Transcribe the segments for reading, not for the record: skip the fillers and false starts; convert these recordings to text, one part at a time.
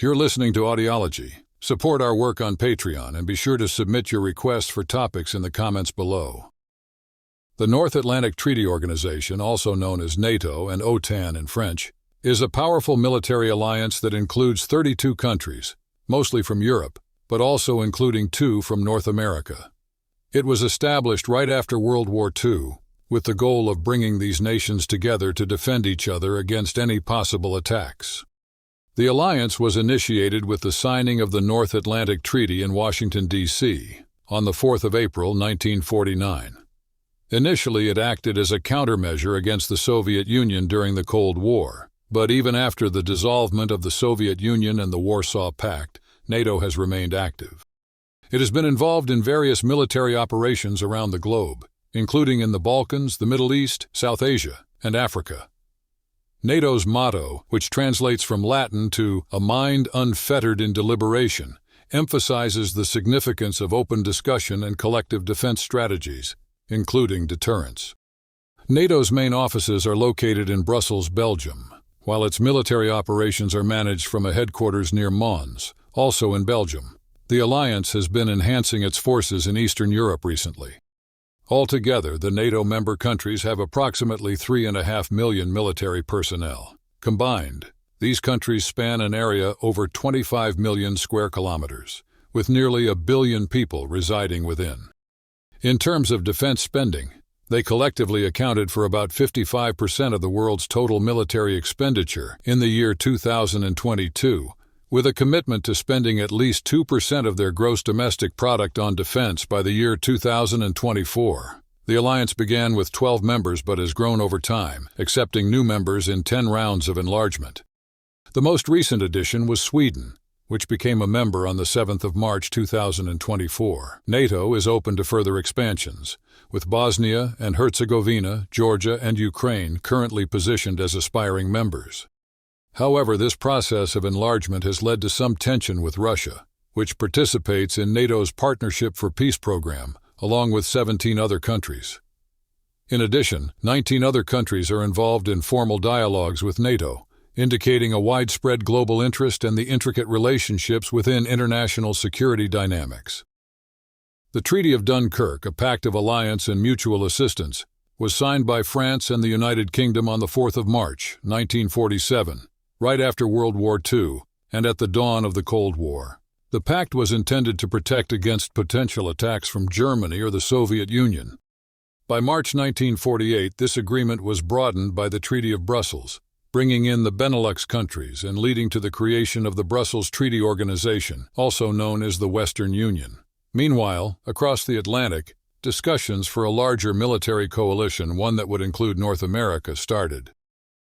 You're listening to Audiology. Support our work on Patreon and be sure to submit your requests for topics in the comments below. The North Atlantic Treaty Organization, also known as NATO and OTAN in French, is a powerful military alliance that includes 32 countries, mostly from Europe, but also including 2 from North America. It was established right after World War II, with the goal of bringing these nations together to defend each other against any possible attacks. The alliance was initiated with the signing of the North Atlantic Treaty in Washington, D.C., on the 4th of April, 1949. Initially, it acted as a countermeasure against the Soviet Union during the Cold War, but even after the dissolvement of the Soviet Union and the Warsaw Pact, NATO has remained active. It has been involved in various military operations around the globe, including in the Balkans, the Middle East, South Asia, and Africa. NATO's motto, which translates from Latin to "a mind unfettered in deliberation," emphasizes the significance of open discussion and collective defense strategies, including deterrence. NATO's main offices are located in Brussels, Belgium, while its military operations are managed from a headquarters near Mons, also in Belgium. The alliance has been enhancing its forces in Eastern Europe recently. Altogether, the NATO member countries have approximately 3.5 million military personnel. Combined, these countries span an area over 25 million square kilometers, with nearly 1 billion people residing within. In terms of defense spending, they collectively accounted for about 55% of the world's total military expenditure in the year 2022, with a commitment to spending at least 2% of their gross domestic product on defense by the year 2024. The alliance began with 12 members but has grown over time, accepting new members in 10 rounds of enlargement. The most recent addition was Sweden, which became a member on the 7th of March 2024. NATO is open to further expansions, with Bosnia and Herzegovina, Georgia, and Ukraine currently positioned as aspiring members. However, this process of enlargement has led to some tension with Russia, which participates in NATO's Partnership for Peace program, along with 17 other countries. In addition, 19 other countries are involved in formal dialogues with NATO, indicating a widespread global interest and the intricate relationships within international security dynamics. The Treaty of Dunkirk, a pact of alliance and mutual assistance, was signed by France and the United Kingdom on the 4th of March, 1947, right after World War II and at the dawn of the Cold War. The pact was intended to protect against potential attacks from Germany or the Soviet Union. By March 1948, this agreement was broadened by the Treaty of Brussels, bringing in the Benelux countries and leading to the creation of the Brussels Treaty Organization, also known as the Western Union. Meanwhile, across the Atlantic, discussions for a larger military coalition, one that would include North America, started.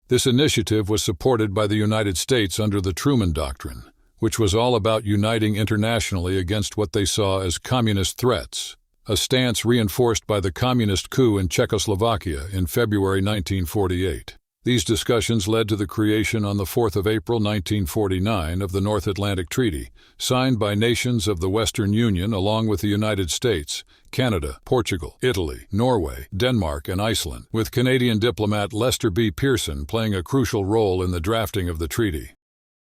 This initiative was supported by the United States under the Truman Doctrine, which was all about uniting internationally against what they saw as communist threats, a stance reinforced by the communist coup in Czechoslovakia in February 1948. These discussions led to the creation on the 4th of April 1949 of the North Atlantic Treaty, signed by nations of the Western Union along with the United States, Canada, Portugal, Italy, Norway, Denmark, and Iceland, with Canadian diplomat Lester B. Pearson playing a crucial role in the drafting of the treaty.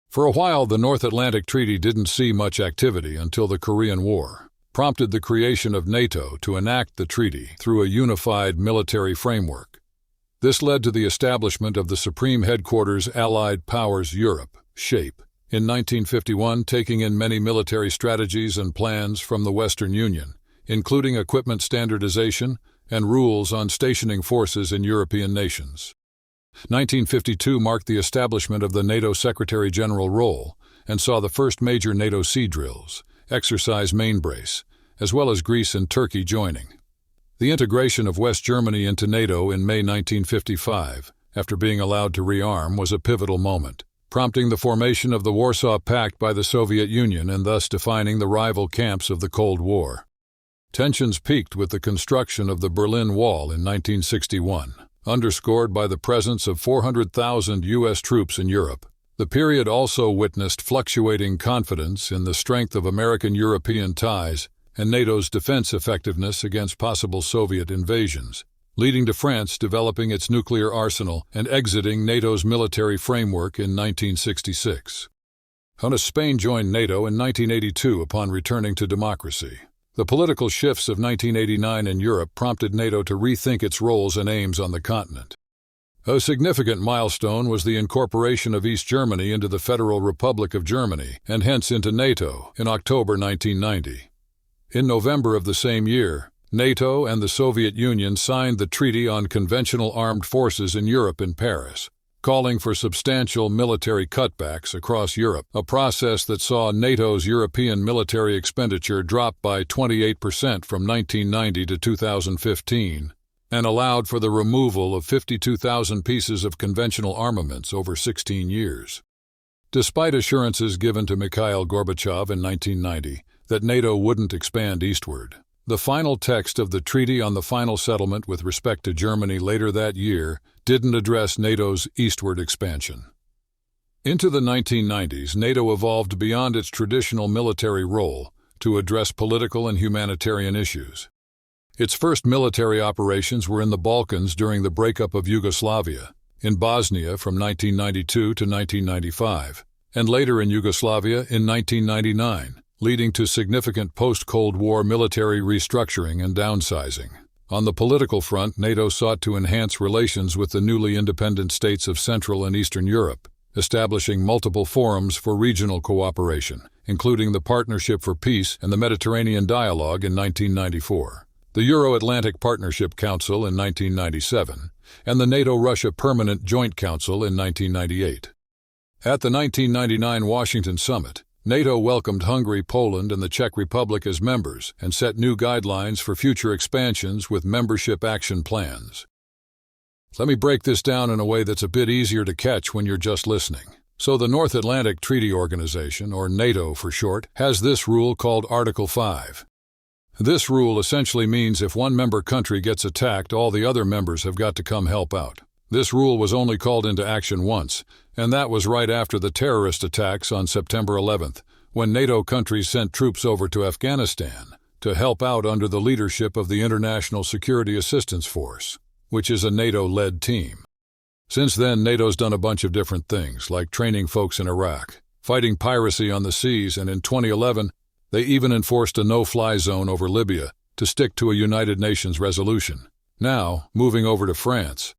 For a while, the North Atlantic Treaty didn't see much activity until the Korean War prompted the creation of NATO to enact the treaty through a unified military framework. This led to the establishment of the Supreme Headquarters Allied Powers Europe, SHAPE, in 1951, taking in many military strategies and plans from the Western Union, including equipment standardization and rules on stationing forces in European nations. 1952 marked the establishment of the NATO Secretary-General role and saw the first major NATO sea drills, exercise Mainbrace, as well as Greece and Turkey joining. The integration of West Germany into NATO in May 1955, after being allowed to rearm, was a pivotal moment, prompting the formation of the Warsaw Pact by the Soviet Union and thus defining the rival camps of the Cold War. Tensions peaked with the construction of the Berlin Wall in 1961, underscored by the presence of 400,000 U.S. troops in Europe. The period also witnessed fluctuating confidence in the strength of American-European ties and NATO's defense effectiveness against possible Soviet invasions, leading to France developing its nuclear arsenal and exiting NATO's military framework in 1966. Spain joined NATO in 1982 upon returning to democracy. The political shifts of 1989 in Europe prompted NATO to rethink its roles and aims on the continent. A significant milestone was the incorporation of East Germany into the Federal Republic of Germany, and hence into NATO, in October 1990. In November of the same year, NATO and the Soviet Union signed the Treaty on Conventional Armed Forces in Europe in Paris, calling for substantial military cutbacks across Europe, a process that saw NATO's European military expenditure drop by 28% from 1990 to 2015, and allowed for the removal of 52,000 pieces of conventional armaments over 16 years. Despite assurances given to Mikhail Gorbachev in 1990 that NATO wouldn't expand eastward, the final text of the treaty on the final settlement with respect to Germany later that year didn't address NATO's eastward expansion. Into the 1990s, NATO evolved beyond its traditional military role to address political and humanitarian issues. Its first military operations were in the Balkans during the breakup of Yugoslavia, in Bosnia from 1992 to 1995, and later in Yugoslavia in 1999, leading to significant post-Cold War military restructuring and downsizing. On the political front, NATO sought to enhance relations with the newly independent states of Central and Eastern Europe, establishing multiple forums for regional cooperation, including the Partnership for Peace and the Mediterranean Dialogue in 1994, the Euro-Atlantic Partnership Council in 1997, and the NATO-Russia Permanent Joint Council in 1998. At the 1999 Washington Summit, NATO welcomed Hungary, Poland, and the Czech Republic as members and set new guidelines for future expansions with membership action plans. Let me break this down in a way that's a bit easier to catch when you're just listening. So the North Atlantic Treaty Organization, or NATO for short, has this rule called Article 5. This rule essentially means if one member country gets attacked, all the other members have got to come help out. This rule was only called into action once, and that was right after the terrorist attacks on September 11th, when NATO countries sent troops over to Afghanistan to help out under the leadership of the International Security Assistance Force, which is a NATO-led team. Since then, NATO's done a bunch of different things, like training folks in Iraq, fighting piracy on the seas, and in 2011, they even enforced a no-fly zone over Libya to stick to a United Nations resolution. Now, moving over to France.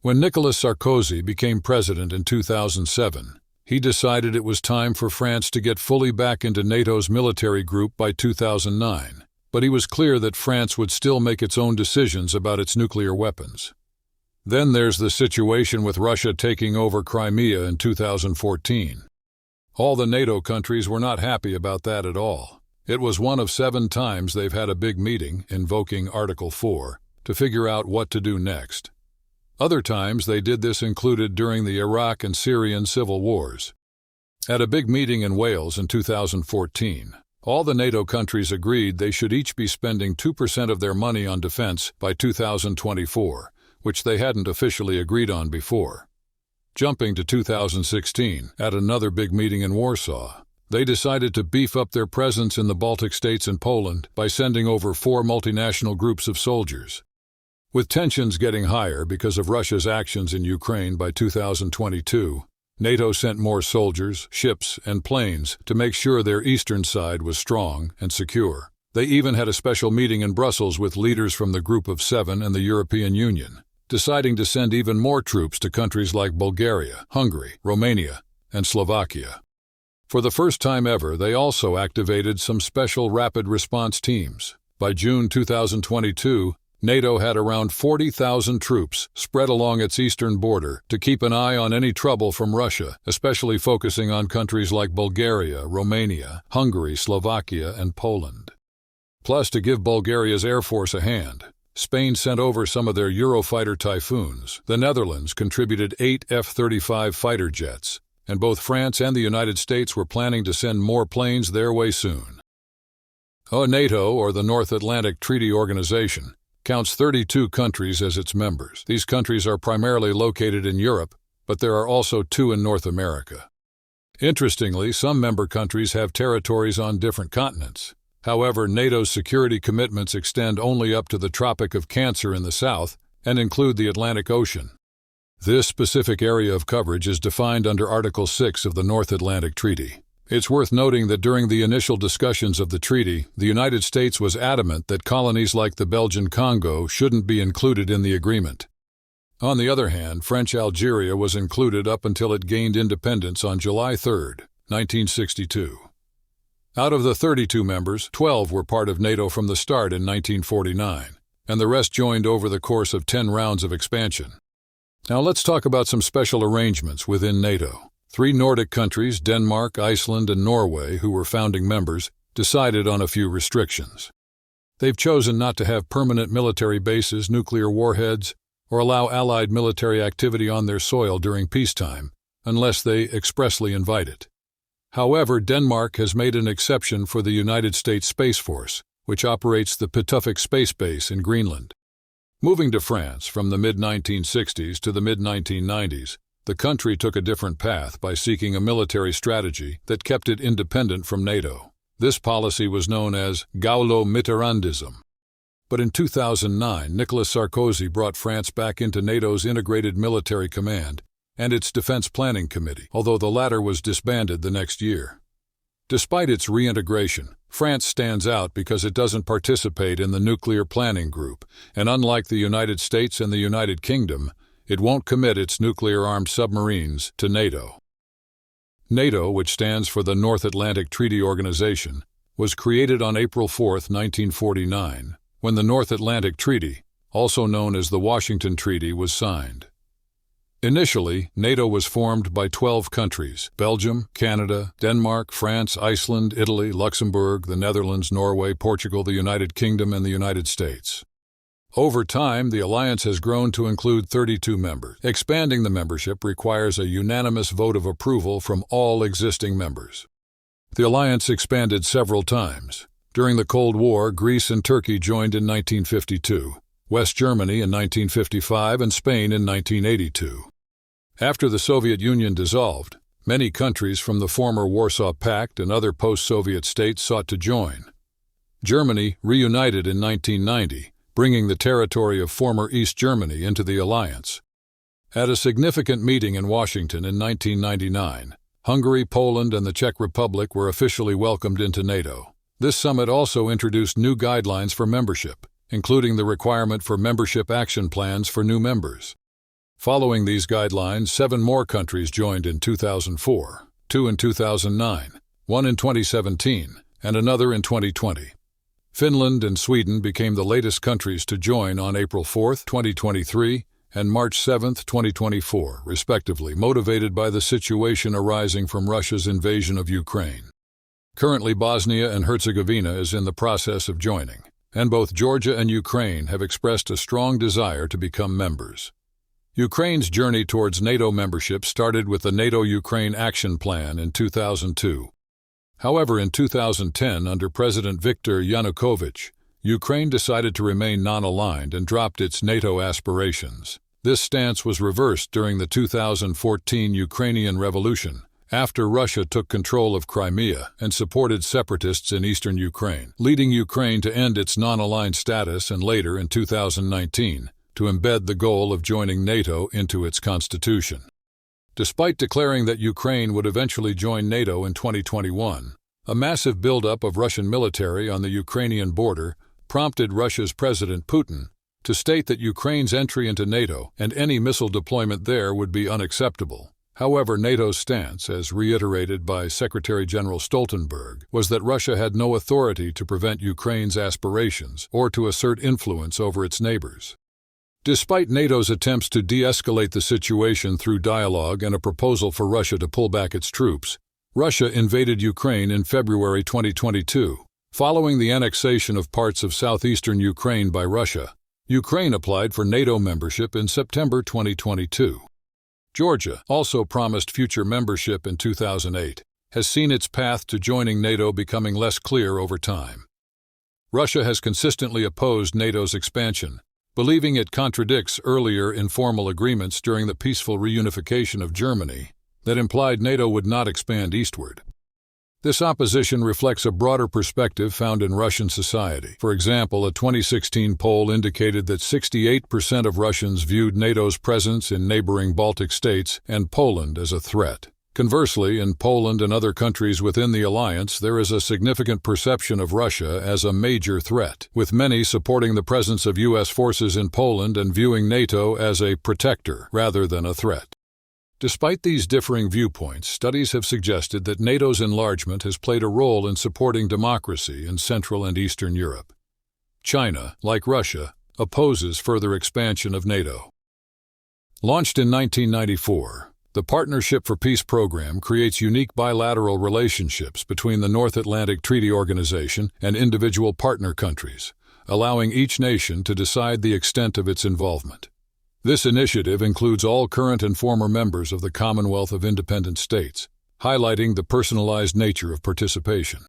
When Nicolas Sarkozy became president in 2007, he decided it was time for France to get fully back into NATO's military group by 2009, but he was clear that France would still make its own decisions about its nuclear weapons. Then there's the situation with Russia taking over Crimea in 2014. All the NATO countries were not happy about that at all. It was one of 7 times they've had a big meeting, invoking Article 4, to figure out what to do next. Other times they did this included during the Iraq and Syrian civil wars. At a big meeting in Wales in 2014, all the NATO countries agreed they should each be spending 2% of their money on defense by 2024, which they hadn't officially agreed on before. Jumping to 2016, at another big meeting in Warsaw, they decided to beef up their presence in the Baltic states and Poland by sending over 4 multinational groups of soldiers. With tensions getting higher because of Russia's actions in Ukraine by 2022, NATO sent more soldiers, ships, and planes to make sure their eastern side was strong and secure. They even had a special meeting in Brussels with leaders from the Group of 7 and the European Union, deciding to send even more troops to countries like Bulgaria, Hungary, Romania, and Slovakia. For the first time ever, they also activated some special rapid response teams. By June 2022, NATO had around 40,000 troops spread along its eastern border to keep an eye on any trouble from Russia, especially focusing on countries like Bulgaria, Romania, Hungary, Slovakia, and Poland. Plus, to give Bulgaria's Air Force a hand, Spain sent over some of their Eurofighter Typhoons. The Netherlands contributed 8 F-35 fighter jets, and both France and the United States were planning to send more planes their way soon. NATO, or the North Atlantic Treaty Organization, counts 32 countries as its members. These countries are primarily located in Europe, but there are also 2 in North America. Interestingly, some member countries have territories on different continents. However, NATO's security commitments extend only up to the Tropic of Cancer in the south and include the Atlantic Ocean. This specific area of coverage is defined under Article 6 of the North Atlantic Treaty. It's worth noting that during the initial discussions of the treaty, the United States was adamant that colonies like the Belgian Congo shouldn't be included in the agreement. On the other hand, French Algeria was included up until it gained independence on July 3, 1962. Out of the 32 members, 12 were part of NATO from the start in 1949, and the rest joined over the course of 10 rounds of expansion. Now let's talk about some special arrangements within NATO. 3 Nordic countries, Denmark, Iceland, and Norway, who were founding members, decided on a few restrictions. They've chosen not to have permanent military bases, nuclear warheads, or allow Allied military activity on their soil during peacetime, unless they expressly invite it. However, Denmark has made an exception for the United States Space Force, which operates the Pituffik Space Base in Greenland. Moving to France from the mid-1960s to the mid-1990s, the country took a different path by seeking a military strategy that kept it independent from NATO. This policy was known as Gaulo-Mitterrandism. But in 2009, Nicolas Sarkozy brought France back into NATO's Integrated Military Command and its Defense Planning Committee, although the latter was disbanded the next year. Despite its reintegration, France stands out because it doesn't participate in the Nuclear Planning Group, and unlike the United States and the United Kingdom, it won't commit its nuclear-armed submarines to NATO. NATO, which stands for the North Atlantic Treaty Organization, was created on April 4, 1949, when the North Atlantic Treaty, also known as the Washington Treaty, was signed. Initially, NATO was formed by 12 countries: Belgium, Canada, Denmark, France, Iceland, Italy, Luxembourg, the Netherlands, Norway, Portugal, the United Kingdom, and the United States. Over time, the alliance has grown to include 32 members. Expanding the membership requires a unanimous vote of approval from all existing members. The alliance expanded several times. During the Cold War, Greece and Turkey joined in 1952, West Germany in 1955, and Spain in 1982. After the Soviet Union dissolved, many countries from the former Warsaw Pact and other post-Soviet states sought to join. Germany reunited in 1990, bringing the territory of former East Germany into the alliance. At a significant meeting in Washington in 1999, Hungary, Poland, and the Czech Republic were officially welcomed into NATO. This summit also introduced new guidelines for membership, including the requirement for membership action plans for new members. Following these guidelines, 7 more countries joined in 2004, 2 in 2009, 1 in 2017, and another in 2020. Finland and Sweden became the latest countries to join on April 4, 2023, and March 7, 2024, respectively, motivated by the situation arising from Russia's invasion of Ukraine. Currently, Bosnia and Herzegovina is in the process of joining, and both Georgia and Ukraine have expressed a strong desire to become members. Ukraine's journey towards NATO membership started with the NATO-Ukraine Action Plan in 2002. However, in 2010, under President Viktor Yanukovych, Ukraine decided to remain non-aligned and dropped its NATO aspirations. This stance was reversed during the 2014 Ukrainian Revolution, after Russia took control of Crimea and supported separatists in eastern Ukraine, leading Ukraine to end its non-aligned status and later, in 2019, to embed the goal of joining NATO into its constitution. Despite declaring that Ukraine would eventually join NATO in 2021, a massive buildup of Russian military on the Ukrainian border prompted Russia's President Putin to state that Ukraine's entry into NATO and any missile deployment there would be unacceptable. However, NATO's stance, as reiterated by Secretary General Stoltenberg, was that Russia had no authority to prevent Ukraine's aspirations or to assert influence over its neighbors. Despite NATO's attempts to de-escalate the situation through dialogue and a proposal for Russia to pull back its troops, Russia invaded Ukraine in February 2022. Following the annexation of parts of southeastern Ukraine by Russia, Ukraine applied for NATO membership in September 2022. Georgia, also promised future membership in 2008, has seen its path to joining NATO becoming less clear over time. Russia has consistently opposed NATO's expansion, believing it contradicts earlier informal agreements during the peaceful reunification of Germany that implied NATO would not expand eastward. This opposition reflects a broader perspective found in Russian society. For example, a 2016 poll indicated that 68% of Russians viewed NATO's presence in neighboring Baltic states and Poland as a threat. Conversely, in Poland and other countries within the alliance, there is a significant perception of Russia as a major threat, with many supporting the presence of U.S. forces in Poland and viewing NATO as a protector rather than a threat. Despite these differing viewpoints, studies have suggested that NATO's enlargement has played a role in supporting democracy in Central and Eastern Europe. China, like Russia, opposes further expansion of NATO. Launched in 1994, the Partnership for Peace program creates unique bilateral relationships between the North Atlantic Treaty Organization and individual partner countries, allowing each nation to decide the extent of its involvement. This initiative includes all current and former members of the Commonwealth of Independent States, highlighting the personalized nature of participation.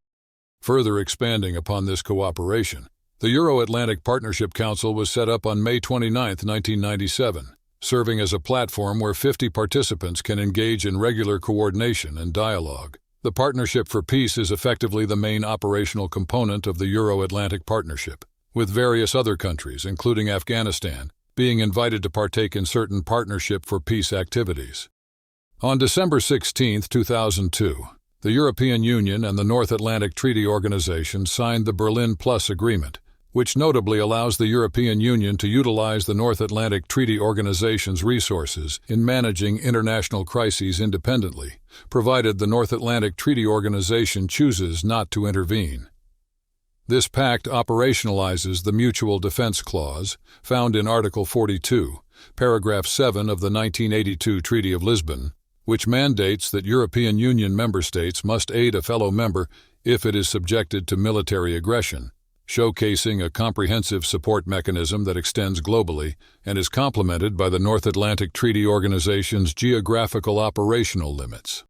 Further expanding upon this cooperation, the Euro-Atlantic Partnership Council was set up on May 29, 1997, serving as a platform where 50 participants can engage in regular coordination and dialogue. The Partnership for Peace is effectively the main operational component of the Euro-Atlantic Partnership, with various other countries, including Afghanistan, being invited to partake in certain Partnership for Peace activities. On December 16, 2002, the European Union and the North Atlantic Treaty Organization signed the Berlin Plus Agreement, which notably allows the European Union to utilize the North Atlantic Treaty Organization's resources in managing international crises independently, provided the North Atlantic Treaty Organization chooses not to intervene. This pact operationalizes the Mutual Defense Clause, found in Article 42, Paragraph 7 of the 1982 Treaty of Lisbon, which mandates that European Union member states must aid a fellow member if it is subjected to military aggression, showcasing a comprehensive support mechanism that extends globally and is complemented by the North Atlantic Treaty Organization's geographical operational limits.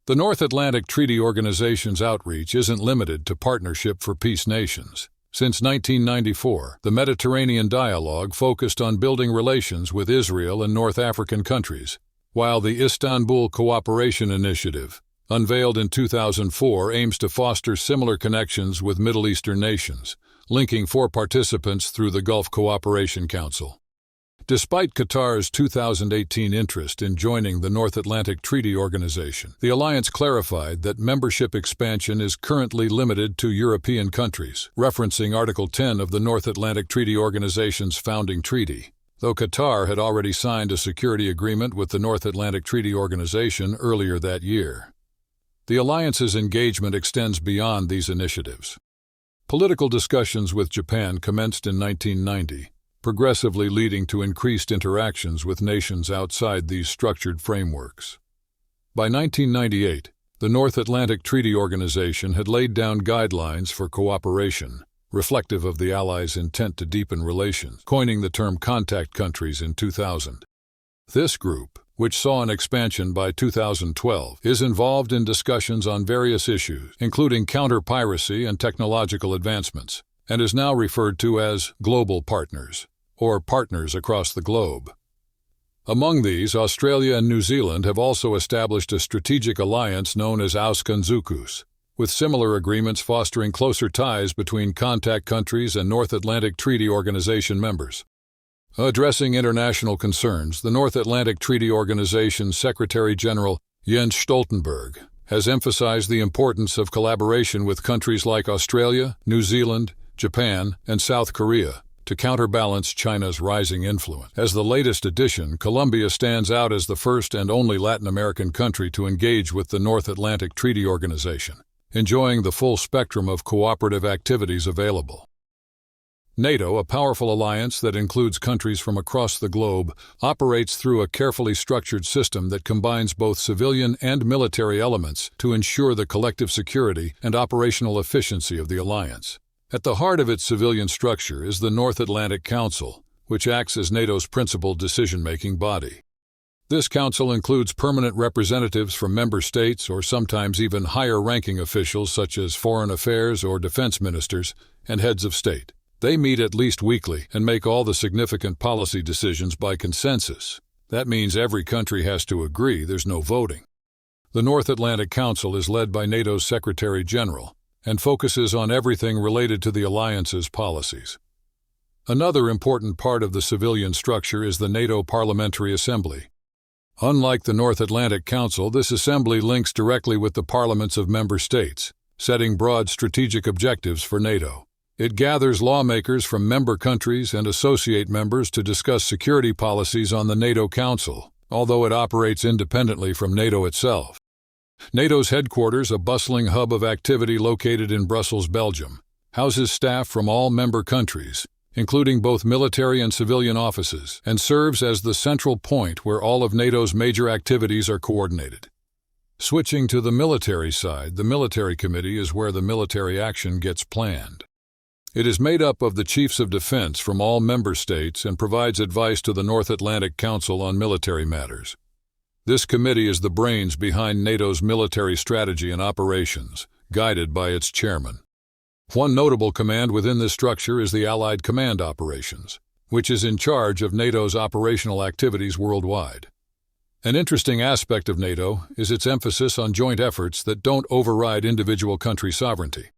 The North Atlantic Treaty Organization's outreach isn't limited to Partnership for Peace nations. Since 1994, the Mediterranean Dialogue focused on building relations with Israel and North African countries, while the Istanbul Cooperation Initiative, unveiled in 2004, aims to foster similar connections with Middle Eastern nations, linking 4 participants through the Gulf Cooperation Council. Despite Qatar's 2018 interest in joining the North Atlantic Treaty Organization, the alliance clarified that membership expansion is currently limited to European countries, referencing Article 10 of the North Atlantic Treaty Organization's founding treaty. Though Qatar had already signed a security agreement with the North Atlantic Treaty Organization earlier that year. The alliance's engagement extends beyond these initiatives. Political discussions with Japan commenced in 1990, progressively leading to increased interactions with nations outside these structured frameworks. By 1998, the North Atlantic Treaty Organization had laid down guidelines for cooperation, reflective of the Allies' intent to deepen relations, coining the term contact countries in 2000. This group, which saw an expansion by 2012, is involved in discussions on various issues, including counter-piracy and technological advancements, and is now referred to as global partners, or partners across the globe. Among these, Australia and New Zealand have also established a strategic alliance known as AUSCUNZUCUS, with similar agreements fostering closer ties between contact countries and North Atlantic Treaty Organization members. Addressing international concerns, the North Atlantic Treaty Organization's Secretary-General Jens Stoltenberg has emphasized the importance of collaboration with countries like Australia, New Zealand, Japan, and South Korea to counterbalance China's rising influence. As the latest addition, Colombia stands out as the first and only Latin American country to engage with the North Atlantic Treaty Organization, enjoying the full spectrum of cooperative activities available. NATO, a powerful alliance that includes countries from across the globe, operates through a carefully structured system that combines both civilian and military elements to ensure the collective security and operational efficiency of the alliance. At the heart of its civilian structure is the North Atlantic Council, which acts as NATO's principal decision-making body. This council includes permanent representatives from member states or sometimes even higher-ranking officials such as foreign affairs or defense ministers and heads of state. They meet at least weekly and make all the significant policy decisions by consensus. That means every country has to agree, there's no voting. The North Atlantic Council is led by NATO's Secretary General and focuses on everything related to the alliance's policies. Another important part of the civilian structure is the NATO Parliamentary Assembly. Unlike the North Atlantic Council, this assembly links directly with the parliaments of member states, setting broad strategic objectives for NATO. It gathers lawmakers from member countries and associate members to discuss security policies on the NATO Council, although it operates independently from NATO itself. NATO's headquarters, a bustling hub of activity located in Brussels, Belgium, houses staff from all member countries, including both military and civilian offices, and serves as the central point where all of NATO's major activities are coordinated. Switching to the military side, the Military Committee is where the military action gets planned. It is made up of the chiefs of defense from all member states and provides advice to the North Atlantic Council on military matters. This committee is the brains behind NATO's military strategy and operations, guided by its chairman. One notable command within this structure is the Allied Command Operations, which is in charge of NATO's operational activities worldwide. An interesting aspect of NATO is its emphasis on joint efforts that don't override individual country sovereignty.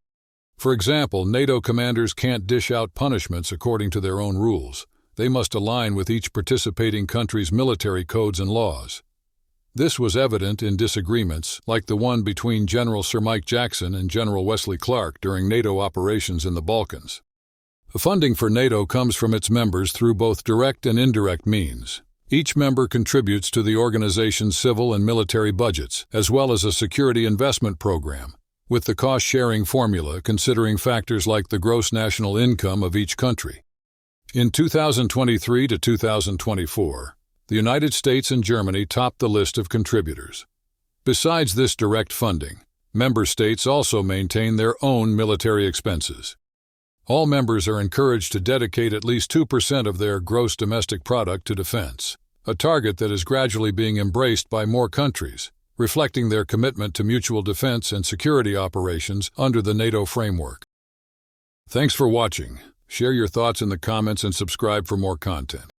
For example, NATO commanders can't dish out punishments according to their own rules. They must align with each participating country's military codes and laws. This was evident in disagreements like the one between General Sir Mike Jackson and General Wesley Clark during NATO operations in the Balkans. The funding for NATO comes from its members through both direct and indirect means. Each member contributes to the organization's civil and military budgets, as well as a security investment program, with the cost-sharing formula considering factors like the gross national income of each country. In 2023 to 2024, the United States and Germany topped the list of contributors. Besides this direct funding, member states also maintain their own military expenses. All members are encouraged to dedicate at least 2% of their gross domestic product to defense, a target that is gradually being embraced by more countries, reflecting their commitment to mutual defense and security operations under the NATO framework. Thanks for watching. Share your thoughts in the comments and subscribe for more content.